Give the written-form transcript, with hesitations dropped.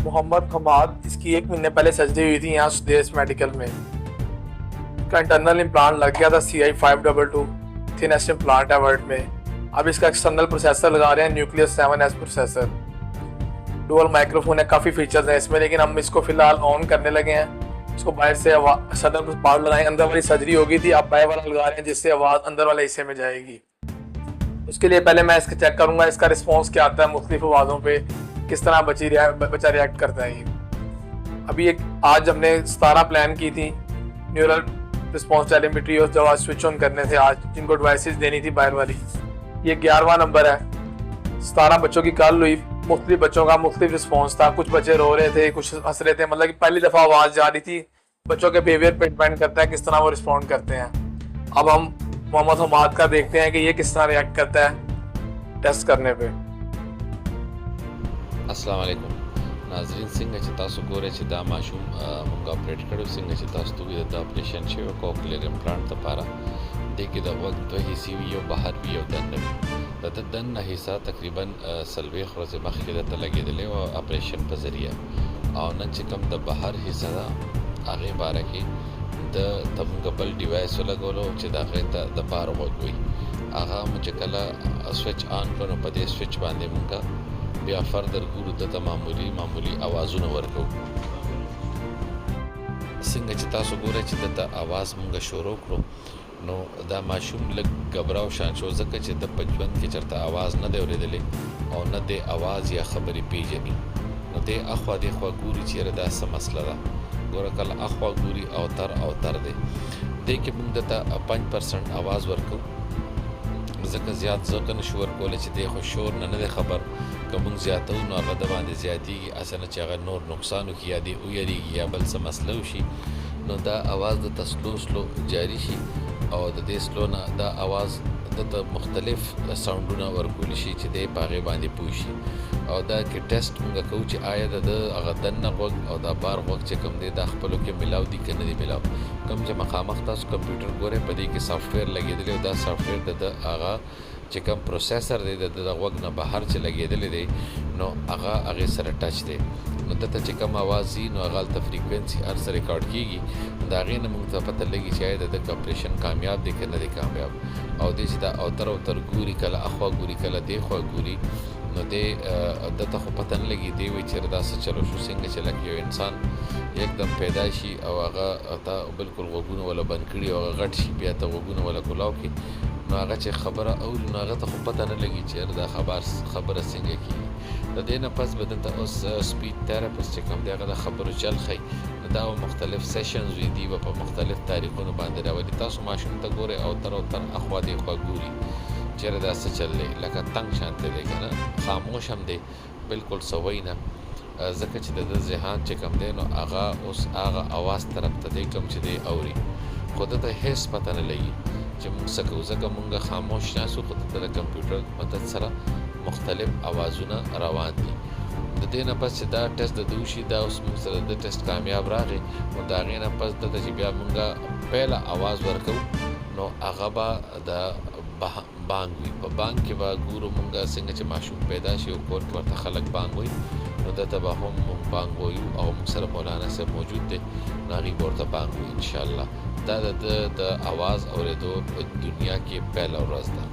मोहम्मद हमाद, इसकी 1 महीने पहले सर्जरी हुई थी यहाँ सुदेश मेडिकल में। इसका इंटरनल इम्प्लांट लग गया था CI522 थिन एस इम्प्लांट है वर्ड में। अब इसका एक्सटर्नल प्रोसेसर लगा रहे हैं nucleus 7S processor. Dual microphone है, काफ़ी फीचर्स हैं इसमें, लेकिन हम इसको फिलहाल ऑन करने लगे हैं। इसको बाहर से सदर पार्ट लगाएंगे, अंदर वाली सर्जरी होगी थी, अब बाहर वाला लगा रहे हैं जिससे आवाज़ अंदर वाले हिस्से में जाएगी। उसके लिए पहले मैं इसका चेक करूंगा इसका रिस्पॉन्स क्या आता है मुख्तलिफ आवाज़ों पे, किस तरह बच्चा रिएक्ट करता है ये। अभी एक आज हमने 17 प्लान की थी न्यूरल रिस्पॉन्स टेलीमेट्री और जब आज स्विच ऑन करने थे आज जिनको डिवाइसेस देनी थी बाहर वाली। ये 11वां नंबर है। 17 बच्चों की कल हुई, मुख्तलिफ बच्चों का मुख्तलिफ रिस्पॉन्स था। कुछ बच्चे रो रहे थे, कुछ हंस रहे थे, मतलब कि पहली दफ़ा आवाज़ जा रही थी। बच्चों के बिहेवियर पे डिपेंड करता है किस तरह वो रिस्पॉन्ड करते हैं। अब हम मोहम्मद हमाद का देखते हैं कि ये किस तरह रिएक्ट करता है टेस्ट करने पे। अस्सलाम वालेकुम नाज़रीन, څنګه چې تاسو ګورئ چې دا ماشوم موږ اپریټ کړو، څنګه چې تاسو ته د اپریشن شوی کوکلیر امپلانټ لپاره دې کې د غوږ دوه حصې وي، یو بهر وي یو دننه وي. د دننه حصه تقریبا 40 ورځې مخکې درته لګېدلې وه اپریشن په ذریعه، او نن چې کوم د بهر حصه ده هغې باره کې ته موږ بل ډیوایس ولګولو چې د هغې ته د بهر غوږ وي. هغه مو چې کله سویچ آن کړو نو په دې سویچ باندې موږ بیا فردر ګورو دته معمولی اوازونه ورکو. څنګه چې تاسو ګورئ چې دته اواز مونږ شروع کړو نو دا ماشوم لږ غبراو شان شو، ځکه چې د په ژوند کې چېرته اواز نه دی اورېدلی او نه دی اواز یا خبرې پیژني. نو دی اخوا دېخوا ګوري چې یاره دا څه مسله ده. ګوره کله اخوا ګوري او تر دی. دې کې مونږ دته 5% اواز ورکو، ځکه زیات ځکه نشو ورکولی چې دی خو شور نه دی خبر. که مونږ زیاتو نو هغه د باندې زیاتېږي، هسې نه چې هغه نور نقصان وکړي یا دی ویریږي یا بل څه مسله وشي. نو دا اواز دته سلو جاري شي او د دې سلو نه دا اواز دته مختلف ساوندونه ورکولی شي چې دی په هغې باندې پوه شي. او دا کې ټیسټ مونږ کوو چې آیا د هغه دننه غوږ او دا بار غوږ چې کوم دی دا خپلو کې ملاو دي که نه دي ملاو. کوم چې مخامخ تاسو کمپیوټر ګورئ په دې کې سافټویر لګېدلی او دا سافټویر د هغه چې کوم پروسیسر دی د غوږ نه بهر چې لګېدلی دی نو هغې سره ټچ دی. نو دته چې کوم اواز وي نو هغه هلته فریکوینسي هر څه ریکارډ کېږي. د هغې نه موږ ته پته لګي چې آیا د ده اپریشن کامیاب دی که نه دی کامیاب. او دی چې دا اوتر ګوري، کله اخوا ګوري کله دې خوا ګوري، نو دی دته خو پته نه لګي. دی وایي چې دا څه چلو شو. څنګه چې لکه یو انسان یکدم پیدا شي او هغه ته بالکل غوږونه ولا بند کړي او هغه غټ شي، بیا ته غوږونه ولا کولاو کړي، نو هغه چې خبره اوري نو هغه ته خو پته نه لګي چې دا خبره څنګه کېږي. د دې نه پس به دلته اوس سپیچ تھراپسټ چې کوم دی هغه د خبرو چل ښیي. نو دا به مختلف سیشنز وي، دي به په مختلف تاریخونو باندې راولي. تاسو ماشوم ته ګورئ او تر اخوا دېخوا ګوري چېرې دا څه چل دی، لکه تنګ شانتی دی که نه، خاموش هم دی، بالکل څه وایي نه، ځکه چې د ده ذهان چې کوم دی نو هغه اوس هغه اواز طرف ته دی کوم چې دی اوري، خو دته هېڅ پته نه لګي چې موږ څه کوو. ځکه موږ خاموش ناستو، خو دته د کمپیوټر مدد سره مختلف اوازونه روان دي. د دې نه پس چې دا ټیسټ د ده وشي، دا اوس موږ سره د ټیسټ کامیاب راغی نو د هغې نه پس دته چې بیا موږ پیله اواز ورکوو نو هغه به د بانګ وي. په بانګ کې به ګورو موږ څنګه چې ماشوم پیدا شي او کور کې ورته خلک بانګ وایي نو دته به هم موږ بانګ وایو او موږ سره مولانا صاحب موجود دی نو هغې به ورته بانګ وایي انشاءالله. دا د اواز اورېدو په دنیا کې پیله ورځ ده.